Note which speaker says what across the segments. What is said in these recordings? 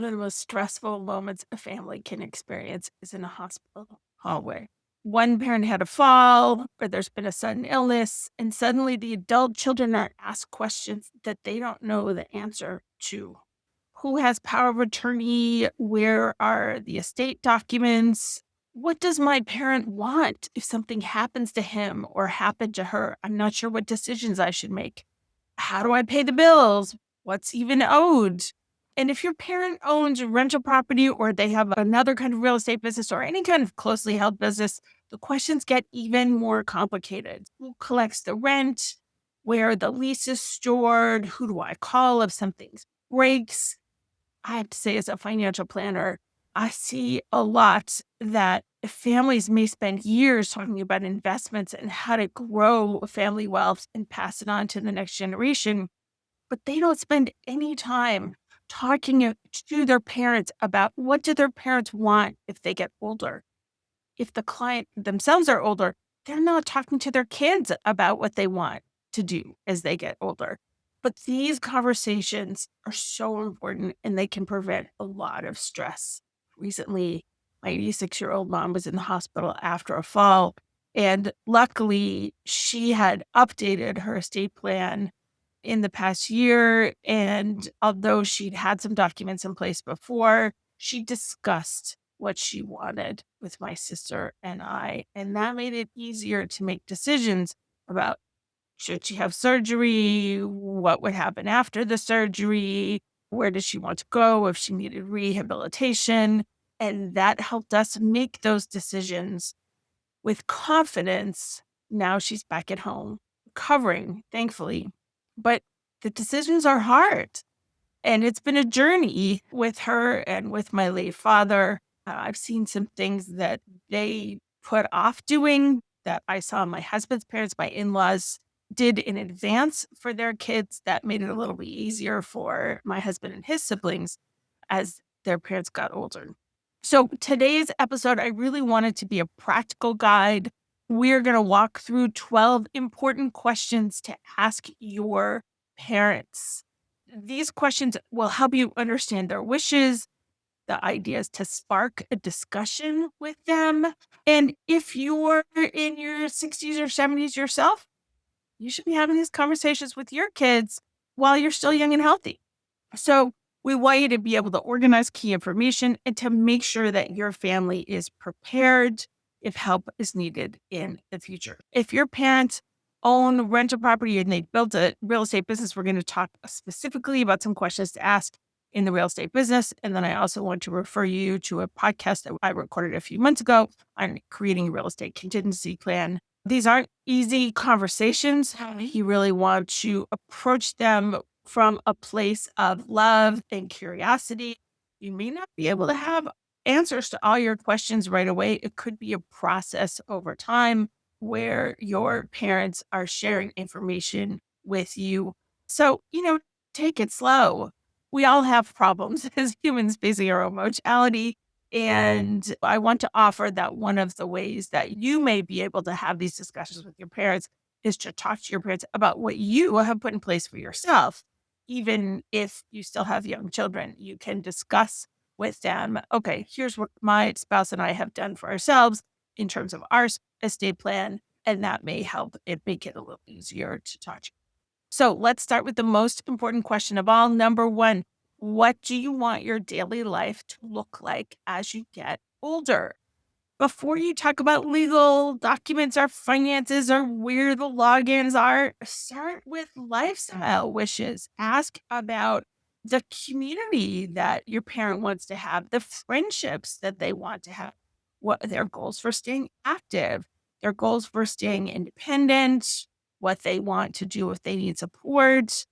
Speaker 1: of the most stressful moments a family can experience is in a hospital hallway. One parent had a fall, or there's been a sudden illness, and suddenly the adult children are asked questions that they don't know the answer to. Who has power of attorney? Where are the estate documents? What does my parent want if something happens to him or happened to her? I'm not sure what decisions I should make. How do I pay the bills? What's even owed? And if your parent owns rental property or they have another kind of real estate business or any kind of closely held business, the questions get even more complicated. Who collects the rent? Where are the leases stored? Who do I call if something breaks? I have to say, as a financial planner, I see a lot that families may spend years talking about investments and how to grow family wealth and pass it on to the next generation, but they don't spend any time talking to their parents about what do their parents want if they get older. If the client themselves are older, they're not talking to their kids about what they want to do as they get older. But these conversations are so important and they can prevent a lot of stress. Recently, my 86-year-old mom was in the hospital after a fall, and luckily she had updated her estate plan in the past year. And although she'd had some documents in place before, she discussed what she wanted with my sister and I. And that made it easier to make decisions about should she have surgery, what would happen after the surgery, where does she want to go if she needed rehabilitation. And that helped us make those decisions with confidence. Now she's back at home, recovering, thankfully. But the decisions are hard. And it's been a journey with her and with my late father. I've seen some things that they put off doing that I saw my husband's parents, my in laws, did in advance for their kids. That made it a little bit easier for my husband and his siblings as their parents got older. So today's episode, I really wanted to be a practical guide. We're going to walk through 12 important questions to ask your parents. These questions will help you understand their wishes, the ideas to spark a discussion with them. And if you're in your 60s or 70s yourself, you should be having these conversations with your kids while you're still young and healthy. So we want you to be able to organize key information and to make sure that your family is prepared if help is needed in the future. If your parents own rental property and they built a real estate business, we're going to talk specifically about some questions to ask in the real estate business. And then I also want to refer you to a podcast that I recorded a few months ago on creating a real estate contingency plan. These aren't easy conversations. You really want to approach them from a place of love and curiosity. You may not be able to have answers to all your questions right away. It could be a process over time where your parents are sharing information with you. So, take it slow. We all have problems as humans facing our own mortality. And I want to offer that one of the ways that you may be able to have these discussions with your parents is to talk to your parents about what you have put in place for yourself. Even if you still have young children, you can discuss with them, okay, here's what my spouse and I have done for ourselves in terms of our estate plan. And that may help it make it a little easier to talk to you. So let's start with the most important question of all. Number one, what do you want your daily life to look like as you get older? Before you talk about legal documents or finances or where the logins are, start with lifestyle wishes. Ask about the community that your parent wants to have, the friendships that they want to have, what their goals for staying active, their goals for staying independent, what they want to do if they need support,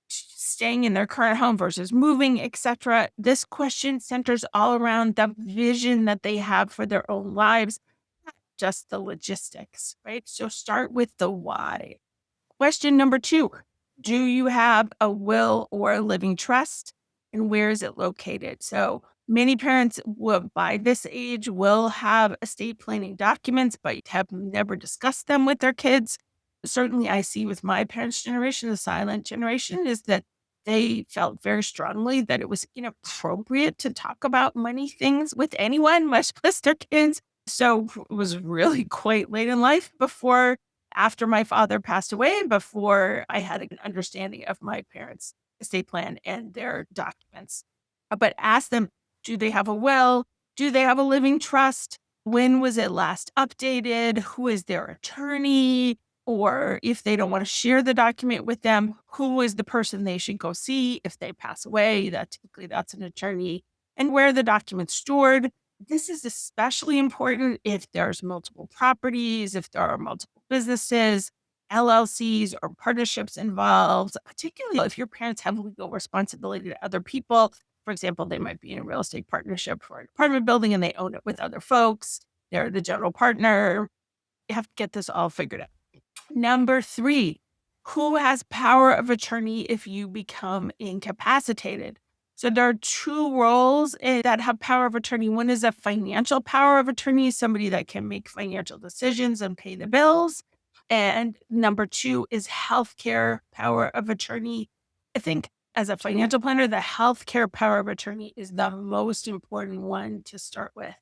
Speaker 1: staying in their current home versus moving, etc. This question centers all around the vision that they have for their own lives, not just the logistics, right? So start with the why. Question number 2, do you have a will or a living trust, and where is it located? So many parents will, by this age, will have estate planning documents, but have never discussed them with their kids. Certainly I see with my parents' generation, the silent generation, is that They felt very strongly that it was inappropriate to talk about money things with anyone, much less their kids. So it was really quite late in life after my father passed away, before I had an understanding of my parents' estate plan and their documents. But ask them, do they have a will? Do they have a living trust? When was it last updated? Who is their attorney? Or if they don't want to share the document with them, who is the person they should go see if they pass away? That's an attorney. And where are the documents stored? This is especially important if there's multiple properties, if there are multiple businesses, LLCs, or partnerships involved, particularly if your parents have legal responsibility to other people. For example, they might be in a real estate partnership for an apartment building and they own it with other folks. They're the general partner. You have to get this all figured out. Number 3, who has power of attorney if you become incapacitated? So there are 2 roles that have power of attorney. One is a financial power of attorney, somebody that can make financial decisions and pay the bills. And number 2 is healthcare power of attorney. I think as a financial planner, the healthcare power of attorney is the most important one to start with.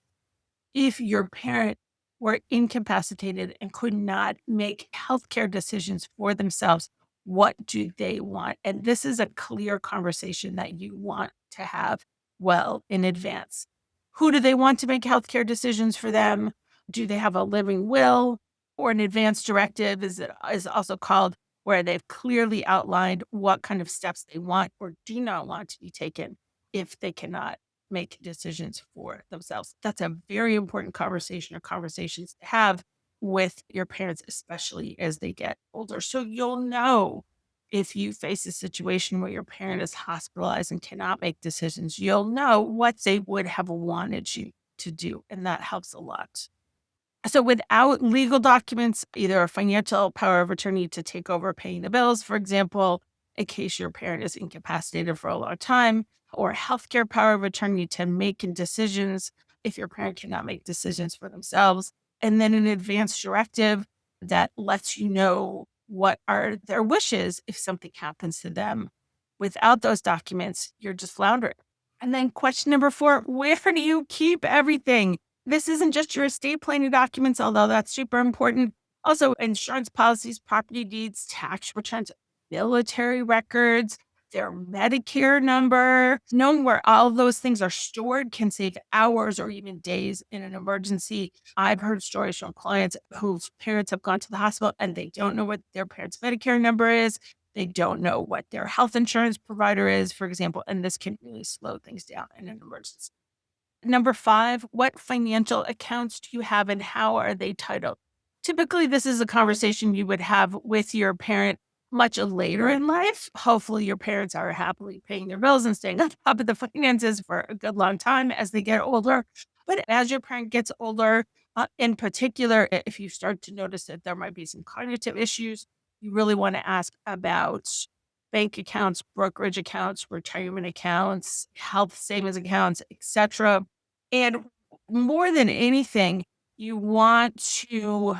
Speaker 1: If your parent were incapacitated and could not make healthcare decisions for themselves, what do they want? And this is a clear conversation that you want to have well in advance. Who do they want to make healthcare decisions for them? Do they have a living will or an advance directive is also called, where they've clearly outlined what kind of steps they want or do not want to be taken if they cannot make decisions for themselves. That's a very important conversation or conversations to have with your parents, especially as they get older. So you'll know if you face a situation where your parent is hospitalized and cannot make decisions, you'll know what they would have wanted you to do. And that helps a lot. So without legal documents, either a financial power of attorney to take over paying the bills, for example, in case your parent is incapacitated for a long time, or healthcare power of attorney to make decisions if your parent cannot make decisions for themselves, and then an advance directive that lets you know what are their wishes if something happens to them. Without those documents, you're just floundering. And then question number 4, where do you keep everything? This isn't just your estate planning documents, although that's super important. Also, insurance policies, property deeds, tax returns, military records, their Medicare number. Knowing where all of those things are stored can save hours or even days in an emergency. I've heard stories from clients whose parents have gone to the hospital and they don't know what their parents' Medicare number is. They don't know what their health insurance provider is, for example, and this can really slow things down in an emergency. Number 5, what financial accounts do you have and how are they titled? Typically, this is a conversation you would have with your parent much later in life. Hopefully, your parents are happily paying their bills and staying on top of the finances for a good long time as they get older. But as your parent gets older, in particular, if you start to notice that there might be some cognitive issues, you really want to ask about bank accounts, brokerage accounts, retirement accounts, health savings accounts, etc. And more than anything, you want to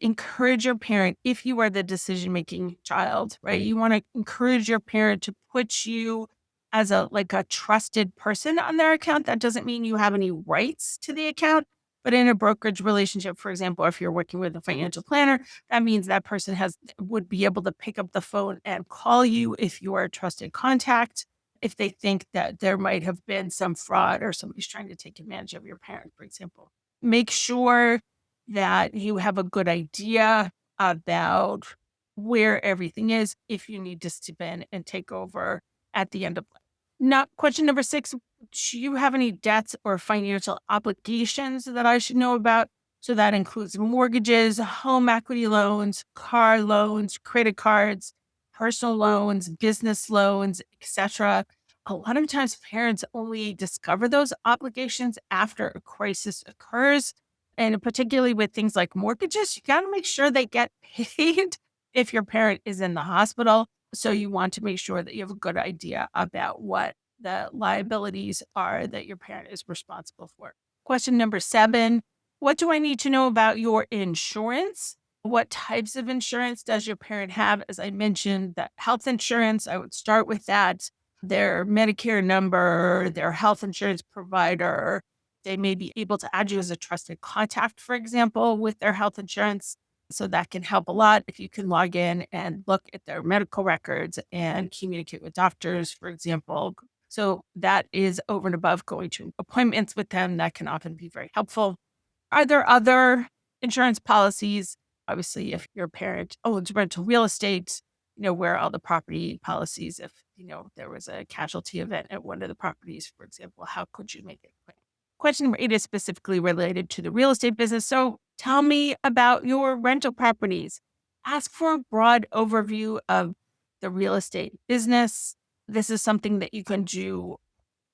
Speaker 1: encourage your parent, if you are the decision-making child, right? You want to encourage your parent to put you as a trusted person on their account. That doesn't mean you have any rights to the account, but in a brokerage relationship, for example, if you're working with a financial planner, that means that person would be able to pick up the phone and call you if you are a trusted contact, if they think that there might have been some fraud or somebody's trying to take advantage of your parent, for example. Make sure that you have a good idea about where everything is if you need to step in and take over at the end of life. Now, question number 6, do you have any debts or financial obligations that I should know about? So that includes mortgages, home equity loans, car loans, credit cards, personal loans, business loans, etc. A lot of times parents only discover those obligations after a crisis occurs. And particularly with things like mortgages, you got to make sure they get paid if your parent is in the hospital. So you want to make sure that you have a good idea about what the liabilities are that your parent is responsible for. Question number 7, what do I need to know about your insurance? What types of insurance does your parent have? As I mentioned, that health insurance, I would start with that. Their Medicare number, their health insurance provider. They may be able to add you as a trusted contact, for example, with their health insurance. So that can help a lot if you can log in and look at their medical records and communicate with doctors, for example. So that is over and above going to appointments with them. That can often be very helpful. Are there other insurance policies? Obviously, if your parent owns rental real estate, where all the property policies, if, there was a casualty event at one of the properties, for example, how could you make it quick? Question number 8 is specifically related to the real estate business. So tell me about your rental properties. Ask for a broad overview of the real estate business. This is something that you can do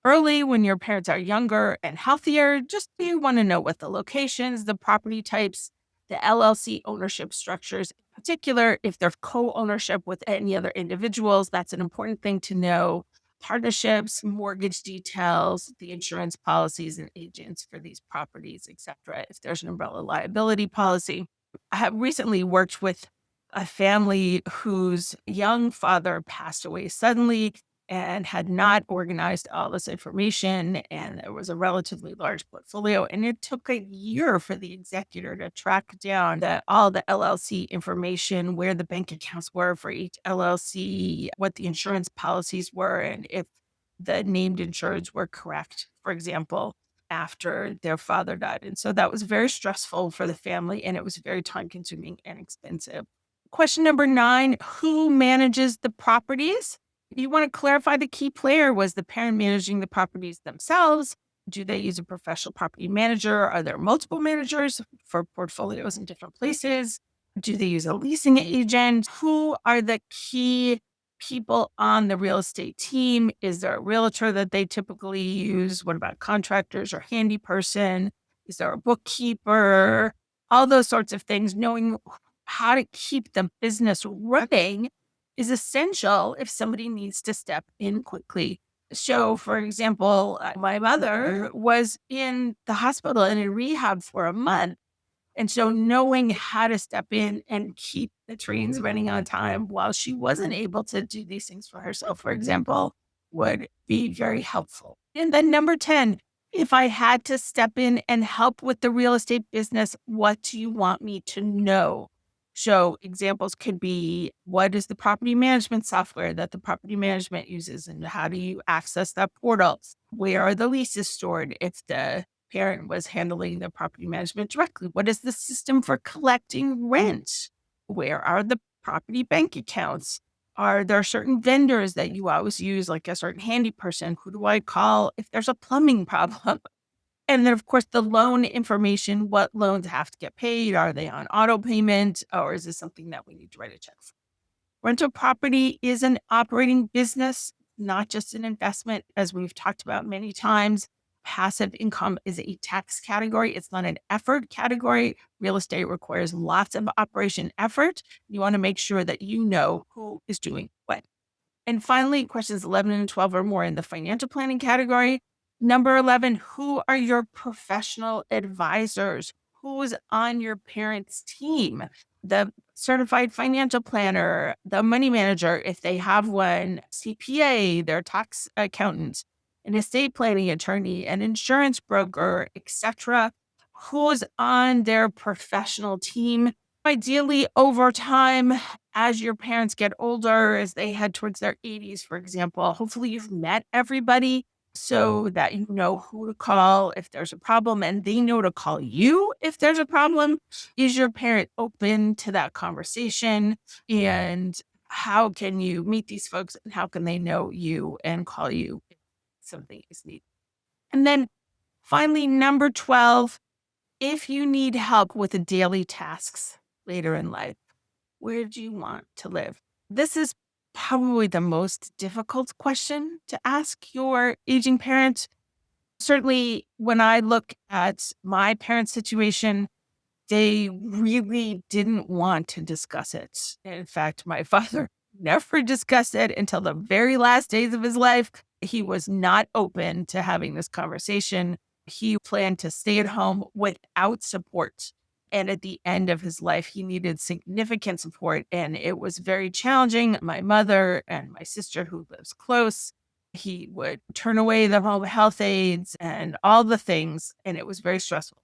Speaker 1: early when your parents are younger and healthier. Just you want to know what the locations, the property types, the LLC ownership structures, in particular, if there's co-ownership with any other individuals, that's an important thing to know. Partnerships, mortgage details, the insurance policies and agents for these properties, etc. If there's an umbrella liability policy. I have recently worked with a family whose young father passed away suddenly and had not organized all this information. And there was a relatively large portfolio. And it took a year for the executor to track down all the LLC information, where the bank accounts were for each LLC, what the insurance policies were, and if the named insureds were correct, for example, after their father died. And so that was very stressful for the family, and it was very time consuming and expensive. Question number 9, who manages the properties? You want to clarify the key player. Was the parent managing the properties themselves? Do they use a professional property manager? Are there multiple managers for portfolios in different places? Do they use a leasing agent? Who are the key people on the real estate team? Is there a realtor that they typically use? What about contractors or handy person? Is there a bookkeeper? All those sorts of things. Knowing how to keep the business running is essential if somebody needs to step in quickly. So, for example, my mother was in the hospital and in rehab for a month. And so knowing how to step in and keep the trains running on time while she wasn't able to do these things for herself, for example, would be very helpful. And then number 10, if I had to step in and help with the real estate business, what do you want me to know? So examples could be, what is the property management software that the property management uses, and how do you access that portal? Where are the leases stored if the parent was handling the property management directly? What is the system for collecting rent? Where are the property bank accounts? Are there certain vendors that you always use, like a certain handy person? Who do I call if there's a plumbing problem? And then, of course, the loan information. What loans have to get paid? Are they on auto payment, or is this something that we need to write a check for? Rental property is an operating business, not just an investment, as we've talked about many times. Passive income is a tax category. It's not an effort category. Real estate requires lots of operation effort. You want to make sure that you know who is doing what. And finally, questions 11 and 12 are more in the financial planning category. Number 11, who are your professional advisors? Who is on your parents' team? The certified financial planner, the money manager, if they have one, CPA, their tax accountant, an estate planning attorney, an insurance broker, etc. Who's on their professional team? Ideally, over time, as your parents get older, as they head towards their 80s, for example, hopefully you've met everybody so that you know who to call if there's a problem, and they know to call you if there's a problem. Is your parent open to that conversation? And how can you meet these folks, and how can they know you and call you if something is needed? And then finally, number 12, if you need help with the daily tasks later in life, where do you want to live? This is probably the most difficult question to ask your aging parent. Certainly, when I look at my parents' situation, they really didn't want to discuss it. In fact, my father never discussed it until the very last days of his life. He was not open to having this conversation. He planned to stay at home without support. And at the end of his life, he needed significant support, and it was very challenging. My mother and my sister, who lives close, he would turn away the home health aides and all the things, and it was very stressful.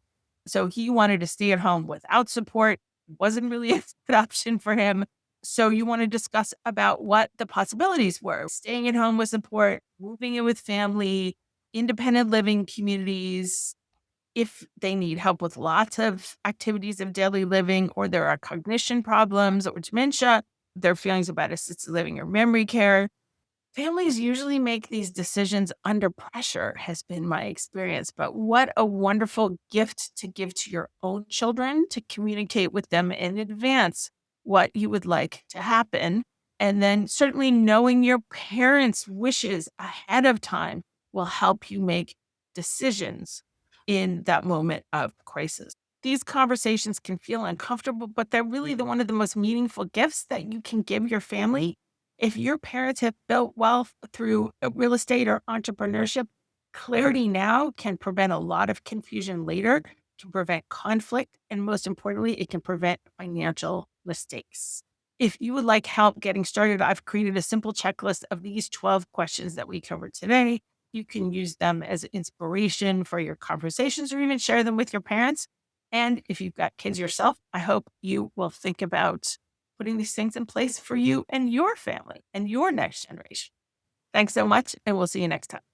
Speaker 1: So he wanted to stay at home without support. Wasn't really a good option for him. So you want to discuss about what the possibilities were. Staying at home with support, moving in with family, independent living communities, if they need help with lots of activities of daily living, or there are cognition problems or dementia, their feelings about assisted living or memory care. Families usually make these decisions under pressure, has been my experience. But what a wonderful gift to give to your own children, to communicate with them in advance what you would like to happen. And then certainly knowing your parents' wishes ahead of time will help you make decisions in that moment of crisis. These conversations can feel uncomfortable, but they're really one of the most meaningful gifts that you can give your family. If your parents have built wealth through real estate or entrepreneurship, clarity now can prevent a lot of confusion later, can prevent conflict, and most importantly, it can prevent financial mistakes. If you would like help getting started, I've created a simple checklist of these 12 questions that we covered today. You can use them as inspiration for your conversations or even share them with your parents. And if you've got kids yourself, I hope you will think about putting these things in place for you and your family and your next generation. Thanks so much, and we'll see you next time.